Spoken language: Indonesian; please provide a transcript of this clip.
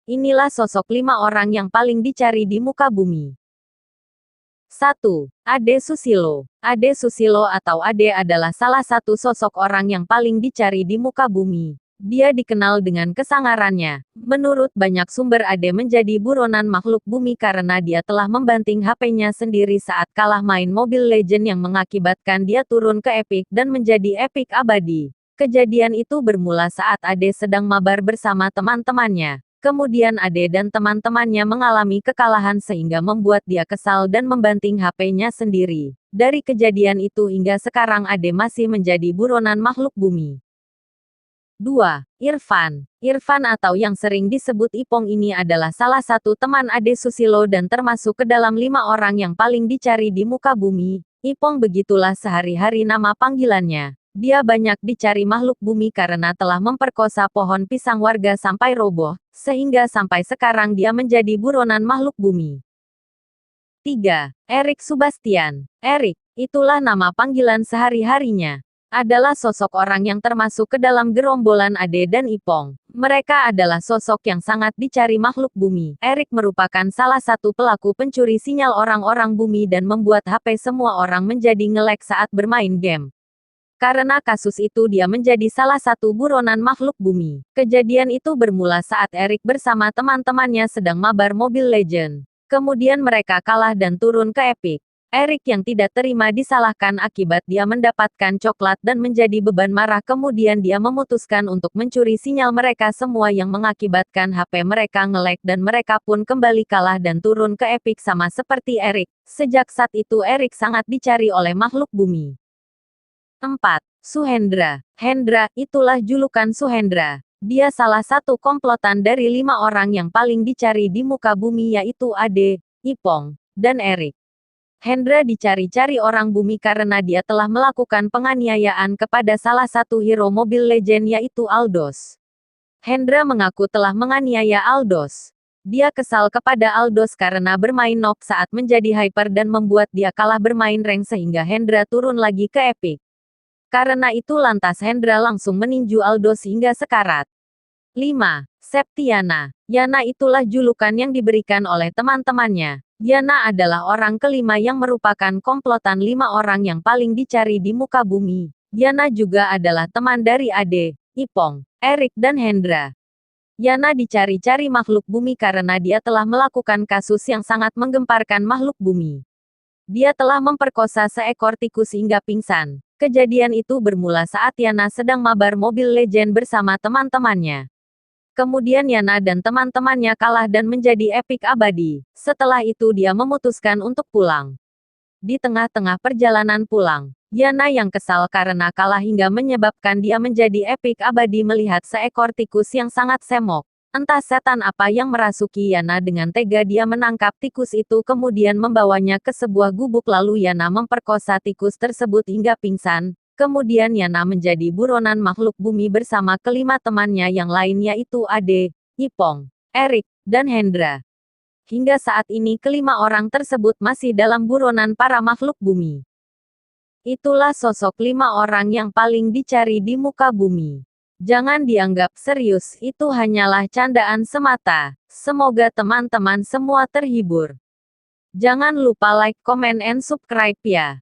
Inilah sosok 5 orang yang paling dicari di muka bumi. 1. Ade Susilo. Ade Susilo atau Ade adalah salah satu sosok orang yang paling dicari di muka bumi. Dia dikenal dengan kesangarannya. Menurut banyak sumber Ade menjadi buronan makhluk bumi karena dia telah membanting HP-nya sendiri saat kalah main Mobile Legends yang mengakibatkan dia turun ke Epic dan menjadi Epic abadi. Kejadian itu bermula saat Ade sedang mabar bersama teman-temannya. Kemudian Ade dan teman-temannya mengalami kekalahan sehingga membuat dia kesal dan membanting HP-nya sendiri. Dari kejadian itu hingga sekarang Ade masih menjadi buronan makhluk bumi. 2. Irfan. Irfan atau yang sering disebut Ipong ini adalah salah satu teman Ade Susilo dan termasuk ke dalam 5 orang yang paling dicari di muka bumi. Ipong begitulah sehari-hari nama panggilannya. Dia banyak dicari makhluk bumi karena telah memperkosa pohon pisang warga sampai roboh, sehingga sampai sekarang dia menjadi buronan makhluk bumi. 3. Erik Subastian. Erik, itulah nama panggilan sehari-harinya. Adalah sosok orang yang termasuk ke dalam gerombolan Ade dan Ipong. Mereka adalah sosok yang sangat dicari makhluk bumi. Erik merupakan salah satu pelaku pencuri sinyal orang-orang bumi dan membuat HP semua orang menjadi nge-lag saat bermain game. Karena kasus itu dia menjadi salah satu buronan makhluk bumi. Kejadian itu bermula saat Erik bersama teman-temannya sedang mabar Mobile Legends. Kemudian mereka kalah dan turun ke Epic. Erik yang tidak terima disalahkan akibat dia mendapatkan coklat dan menjadi beban marah, kemudian dia memutuskan untuk mencuri sinyal mereka semua yang mengakibatkan HP mereka nge-lag dan mereka pun kembali kalah dan turun ke Epic sama seperti Erik. Sejak saat itu Erik sangat dicari oleh makhluk bumi. 4. Suhendra. Hendra, itulah julukan Suhendra. Dia salah satu komplotan dari 5 orang yang paling dicari di muka bumi yaitu Ade, Ipong, dan Erik. Hendra dicari-cari orang bumi karena dia telah melakukan penganiayaan kepada salah satu hero Mobile Legends yaitu Aldos. Hendra mengaku telah menganiaya Aldos. Dia kesal kepada Aldos karena bermain noob saat menjadi hyper dan membuat dia kalah bermain rank sehingga Hendra turun lagi ke Epic. Karena itu lantas Hendra langsung meninju Aldos hingga sekarat. 5. Septiana. Yana itulah julukan yang diberikan oleh teman-temannya. Yana adalah orang kelima yang merupakan komplotan 5 orang yang paling dicari di muka bumi. Yana juga adalah teman dari Ade, Ipong, Erik dan Hendra. Yana dicari-cari makhluk bumi karena dia telah melakukan kasus yang sangat menggemparkan makhluk bumi. Dia telah memperkosa seekor tikus hingga pingsan. Kejadian itu bermula saat Yana sedang mabar Mobile Legends bersama teman-temannya. Kemudian Yana dan teman-temannya kalah dan menjadi Epic abadi. Setelah itu dia memutuskan untuk pulang. Di tengah-tengah perjalanan pulang, Yana yang kesal karena kalah hingga menyebabkan dia menjadi Epic abadi melihat seekor tikus yang sangat semok. Entah setan apa yang merasuki Yana, dengan tega dia menangkap tikus itu kemudian membawanya ke sebuah gubuk lalu Yana memperkosa tikus tersebut hingga pingsan. Kemudian Yana menjadi buronan makhluk bumi bersama kelima temannya yang lain yaitu Ade, Ipong, Erik, dan Hendra. Hingga saat ini kelima orang tersebut masih dalam buronan para makhluk bumi. Itulah sosok 5 orang yang paling dicari di muka bumi. Jangan dianggap serius, itu hanyalah candaan semata. Semoga teman-teman semua terhibur. Jangan lupa like, comment, and subscribe ya.